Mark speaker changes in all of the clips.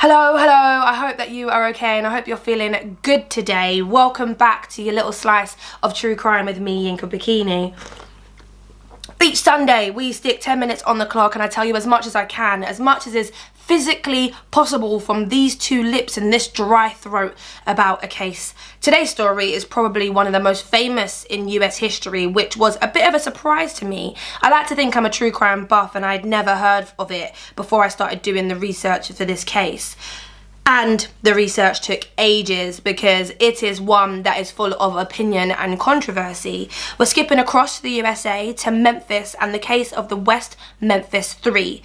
Speaker 1: Hello, I hope that you are okay and I hope you're feeling good today. Welcome back to your little slice of true crime with me, Yinka Bokinni. Each Sunday we stick 10 minutes on the clock and I tell you as much as I can, as much as is physically possible from these two lips and this dry throat about a case. Today's story is probably one of the most famous in US history, which was a bit of a surprise to me. I like to think I'm a true crime buff and I'd never heard of it before I started doing the research for this case. And the research took ages because it is one that is full of opinion and controversy. We're skipping across to the USA to Memphis and the case of the West Memphis Three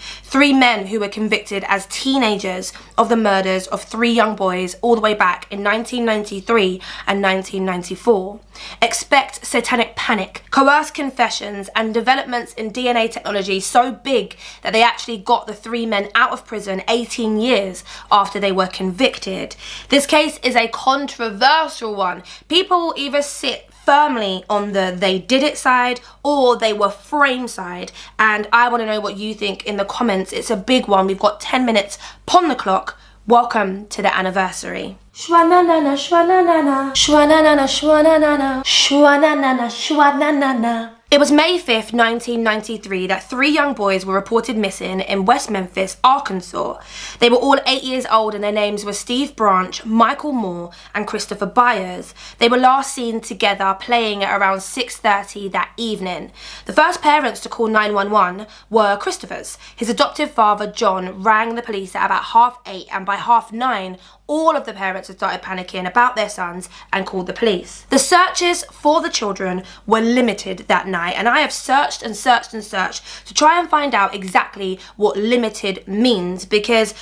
Speaker 1: men who were convicted as teenagers of the murders of 3 young boys all the way back in 1993 and 1994. Expect satanic panic, coerced confessions and developments in DNA technology so big that they actually got the 3 men out of prison 18 years after they were convicted. This case is a controversial one. People either sit firmly on the they did it side or they were framed side, and I want to know what you think in the comments. It's a big one. We've got 10 minutes upon the clock. Welcome to the anniversary. Shwa-na-na-na, shwa-na-na-na, shwa-na-na-na, shwa-na-na-na, shwa-na-na-na, shwa-na-na-na. It was May 5th, 1993 that 3 young boys were reported missing in West Memphis, Arkansas. They were all 8 years old and their names were Steve Branch, Michael Moore and Christopher Byers. They were last seen together playing at around 6:30 that evening. The first parents to call 911 were Christopher's. His adoptive father, John, rang the police at about 8:30 and by 9:30 all of the parents had started panicking about their sons and called the police. The searches for the children were limited that night, and I have searched and searched and searched to try and find out exactly what limited means, because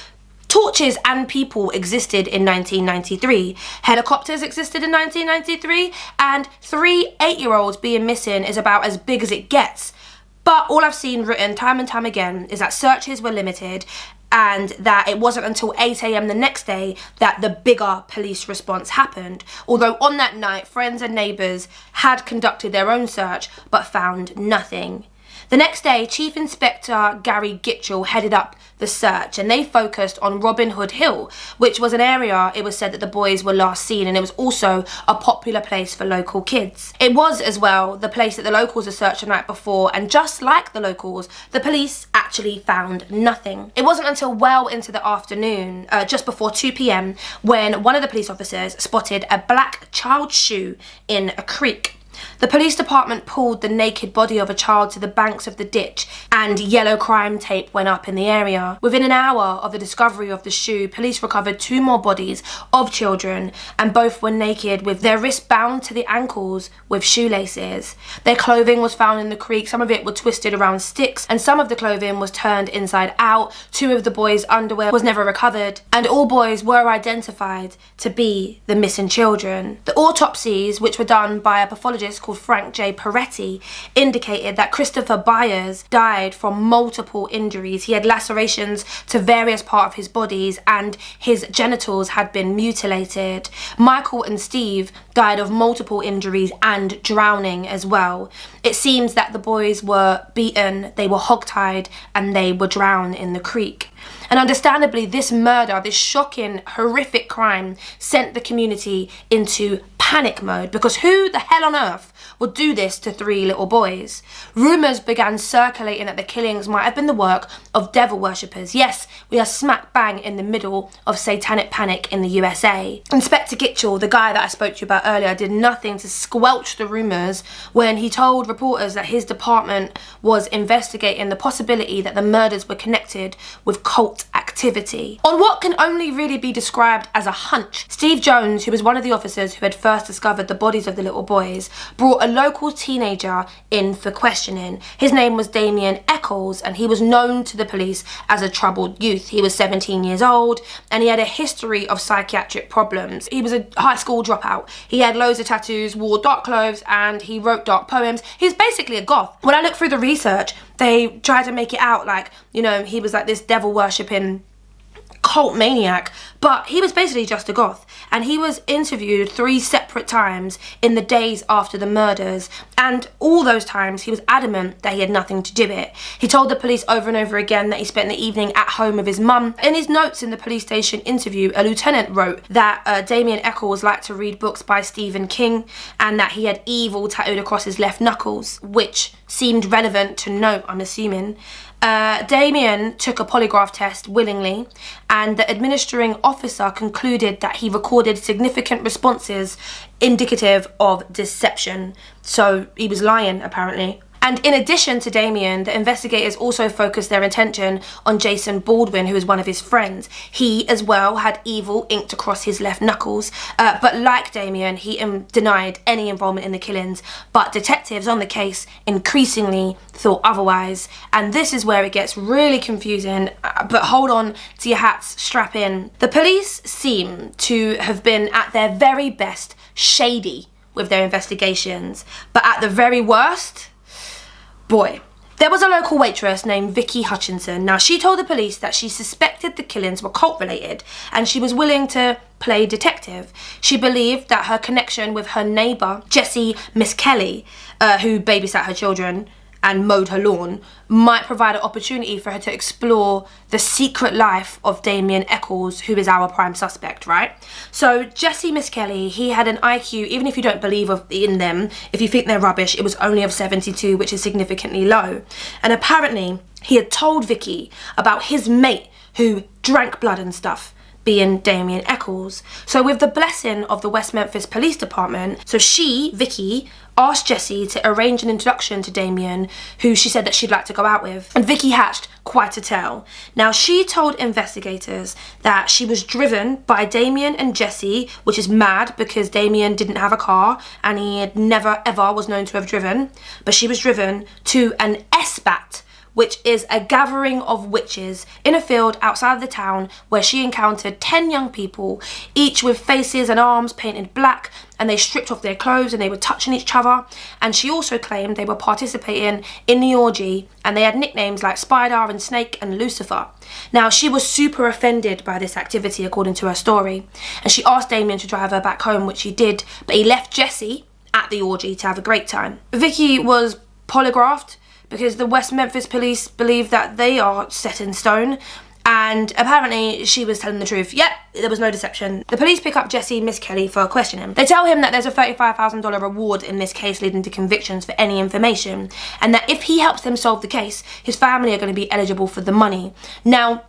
Speaker 1: torches and people existed in 1993. Helicopters existed in 1993, and 3 8-year-olds being missing is about as big as it gets. But all I've seen written time and time again is that searches were limited and that it wasn't until 8 AM the next day that the bigger police response happened. Although on that night, friends and neighbours had conducted their own search but found nothing. The next day, Chief Inspector Gary Gitchell headed up the search and they focused on Robin Hood Hill, which was an area it was said that the boys were last seen, and it was also a popular place for local kids. It was as well the place that the locals had searched the night before, and just like the locals, the police actually found nothing. It wasn't until well into the afternoon, just before 2 PM, when one of the police officers spotted a black child's shoe in a creek. The police department pulled the naked body of a child to the banks of the ditch and yellow crime tape went up in the area. Within an hour of the discovery of the shoe, police recovered 2 more bodies of children, and both were naked with their wrists bound to the ankles with shoelaces. Their clothing was found in the creek. Some of it was twisted around sticks and some of the clothing was turned inside out. 2 of the boys' underwear was never recovered, and all boys were identified to be the missing children. The autopsies, which were done by a pathologist called Frank J. Peretti, indicated that Christopher Byers died from multiple injuries. He had lacerations to various parts of his bodies and his genitals had been mutilated. Michael and Steve died of multiple injuries and drowning as well. It seems that the boys were beaten, they were hogtied, and they were drowned in the creek. And understandably, this murder, this shocking, horrific crime sent the community into panic mode, because who the hell on earth would do this to 3 little boys? Rumours began circulating that the killings might have been the work of devil worshippers. Yes, we are smack bang in the middle of satanic panic in the USA. Inspector Gitchell, the guy that I spoke to you about earlier, did nothing to squelch the rumours when he told reporters that his department was investigating the possibility that the murders were connected with cult activity. On what can only really be described as a hunch, Steve Jones, who was one of the officers who had first discovered the bodies of the little boys, brought a local teenager in for questioning. His name was Damien Eccles and he was known to the police as a troubled youth. He was 17 years old and he had a history of psychiatric problems. He was a high school dropout. He had loads of tattoos, wore dark clothes, and he wrote dark poems. He was basically a goth. When I looked through the research, they tried to make it out like, you know, he was like this devil worshipping cult maniac, But he was basically just a goth, and he was interviewed 3 separate times in the days after the murders, and all those times he was adamant that he had nothing to do with it. He told the police over and over again that he spent the evening at home with his mum. In his notes in the police station interview, a lieutenant wrote that Damien Echols liked to read books by Stephen King, and that he had evil tattooed across his left knuckles, which seemed relevant to note, I'm assuming. Damien took a polygraph test willingly, and the administering officer concluded that he recorded significant responses indicative of deception. So he was lying, apparently. And in addition to Damien, the investigators also focused their attention on Jason Baldwin, who was one of his friends. He as well had evil inked across his left knuckles, but like Damien, he denied any involvement in the killings. But detectives on the case increasingly thought otherwise, and this is where it gets really confusing, but hold on to your hats, strap in. The police seem to have been at their very best shady with their investigations, but at the very worst, boy. There was a local waitress named Vicky Hutchinson. Now, she told the police that she suspected the killings were cult-related, and she was willing to play detective. She believed that her connection with her neighbour, Jessie Miss Kelly, who babysat her children and mowed her lawn, might provide an opportunity for her to explore the secret life of Damien Echols, who is our prime suspect, right? So Jessie Miss Kelly, he had an IQ, even if you don't believe in them, if you think they're rubbish, it was only of 72, which is significantly low. And apparently he had told Vicky about his mate who drank blood and stuff, being Damien Echols. So with the blessing of the West Memphis Police Department, so Vicky, asked Jessie to arrange an introduction to Damien, who she said that she'd like to go out with. And Vicky hatched quite a tale. Now, she told investigators that she was driven by Damien and Jessie, which is mad because Damien didn't have a car and he had never ever was known to have driven, but she was driven to an SBAT, which is a gathering of witches in a field outside of the town, where she encountered 10 young people, each with faces and arms painted black, and they stripped off their clothes and they were touching each other. And she also claimed they were participating in the orgy, and they had nicknames like Spider and Snake and Lucifer. Now, she was super offended by this activity, according to her story, and she asked Damien to drive her back home, which he did, but he left Jessie at the orgy to have a great time. Vicky was polygraphed because the West Memphis police believe that they are set in stone, and apparently she was telling the truth. Yep, there was no deception. The police pick up Jessie Miss Kelly for questioning. They tell him that there's a $35,000 reward in this case leading to convictions for any information, and that if he helps them solve the case, his family are going to be eligible for the money. Now,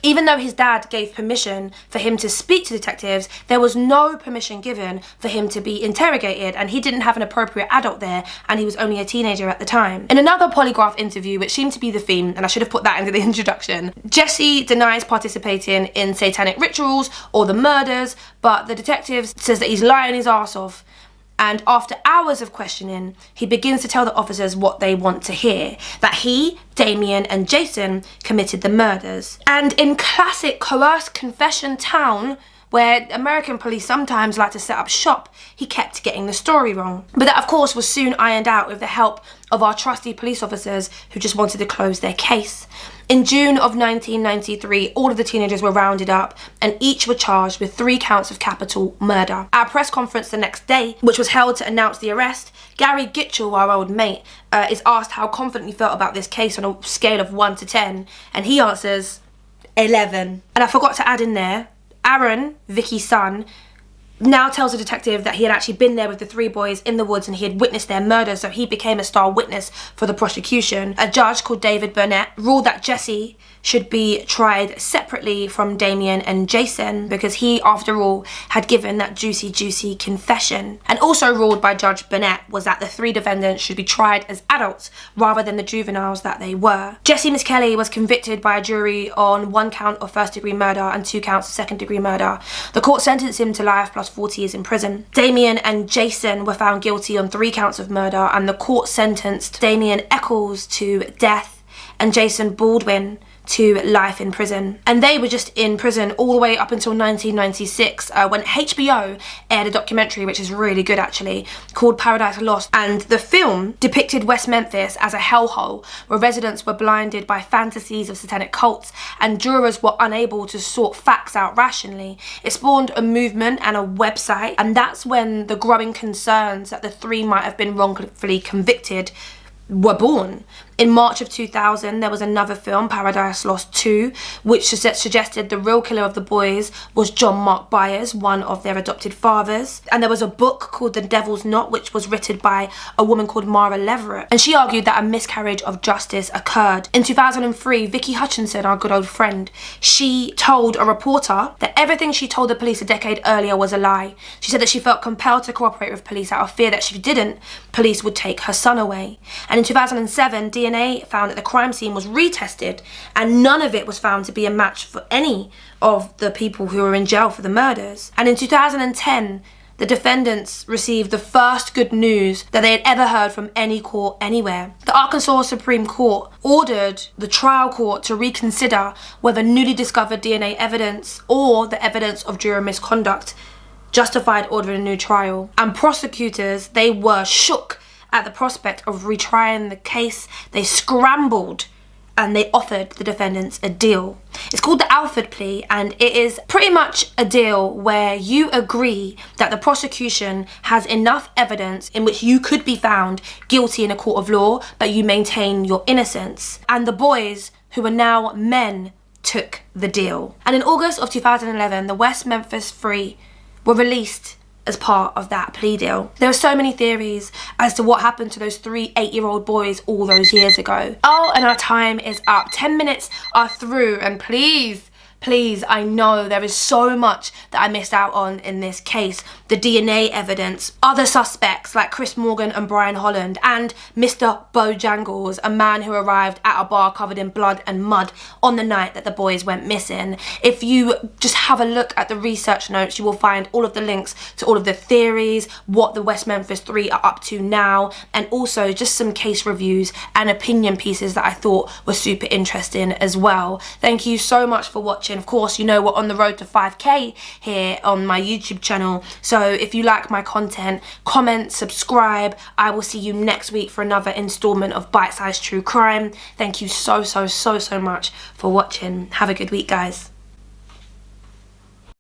Speaker 1: even though his dad gave permission for him to speak to detectives, there was no permission given for him to be interrogated, and he didn't have an appropriate adult there, and he was only a teenager at the time. In another polygraph interview, which seemed to be the theme, and I should have put that into the introduction, Jessie denies participating in satanic rituals or the murders, but the detective says that he's lying his ass off. And after hours of questioning, he begins to tell the officers what they want to hear, that he, Damien, and Jason committed the murders. And in classic coerced confession town, where American police sometimes like to set up shop, he kept getting the story wrong. But that, of course, was soon ironed out with the help of our trusty police officers who just wanted to close their case. In June of 1993, all of the teenagers were rounded up, and each were charged with 3 counts of capital murder. At a press conference the next day, which was held to announce the arrest, Gary Gitchell, our old mate, is asked how confident he felt about this case on a scale of 1 to 10, and he answers 11. And I forgot to add in there, Aaron, Vicky's son, now tells the detective that he had actually been there with the 3 boys in the woods and he had witnessed their murder, so he became a star witness for the prosecution. A judge called David Burnett ruled that Jessie should be tried separately from Damien and Jason, because he, after all, had given that juicy confession. And also ruled by Judge Burnett was that the 3 defendants should be tried as adults rather than the juveniles that they were. Jessie Miss Kelly was convicted by a jury on 1 count of first-degree murder and 2 counts of second-degree murder. The court sentenced him to life plus 40 years in prison. Damien and Jason were found guilty on 3 counts of murder, and the court sentenced Damien Echols to death and Jason Baldwin to life in prison. And they were just in prison all the way up until 1996 when HBO aired a documentary, which is really good actually, called Paradise Lost. And the film depicted West Memphis as a hellhole where residents were blinded by fantasies of satanic cults and jurors were unable to sort facts out rationally. It spawned a movement and a website, and that's when the growing concerns that the three might have been wrongfully convicted were born. In March of 2000, there was another film, Paradise Lost 2, which suggested the real killer of the boys was John Mark Byers, one of their adopted fathers. And there was a book called The Devil's Knot, which was written by a woman called Mara Leverett. And she argued that a miscarriage of justice occurred. In 2003, Vicky Hutchinson, our good old friend, she told a reporter that everything she told the police a decade earlier was a lie. She said that she felt compelled to cooperate with police out of fear that if she didn't, police would take her son away. And in 2007, DNA found that the crime scene was retested and none of it was found to be a match for any of the people who were in jail for the murders. And in 2010, the defendants received the first good news that they had ever heard from any court anywhere. The Arkansas Supreme Court ordered the trial court to reconsider whether newly discovered DNA evidence or the evidence of juror misconduct justified ordering a new trial. And prosecutors, they were shook at the prospect of retrying the case. They scrambled and they offered the defendants a deal. It's called the Alfred Plea, and it is pretty much a deal where you agree that the prosecution has enough evidence in which you could be found guilty in a court of law, but you maintain your innocence. And the boys, who are now men, took the deal. And in August of 2011, the West Memphis Three were released as part of that plea deal. There are so many theories as to what happened to those 3 8-year-old boys all those years ago. Oh, and our time is up. 10 minutes are through, and please, I know there is so much that I missed out on in this case. The DNA evidence, other suspects like Chris Morgan and Brian Holland, and Mr. Bojangles, a man who arrived at a bar covered in blood and mud on the night that the boys went missing. If you just have a look at the research notes, you will find all of the links to all of the theories, what the West Memphis Three are up to now, and also just some case reviews and opinion pieces that I thought were super interesting as well. Thank you so much for watching. Of course, you know we're on the road to 5K here on my YouTube channel, so if you like my content, comment, subscribe. I will see you next week for another installment of Bite Size True Crime. Thank you so much for watching. Have a good week, guys.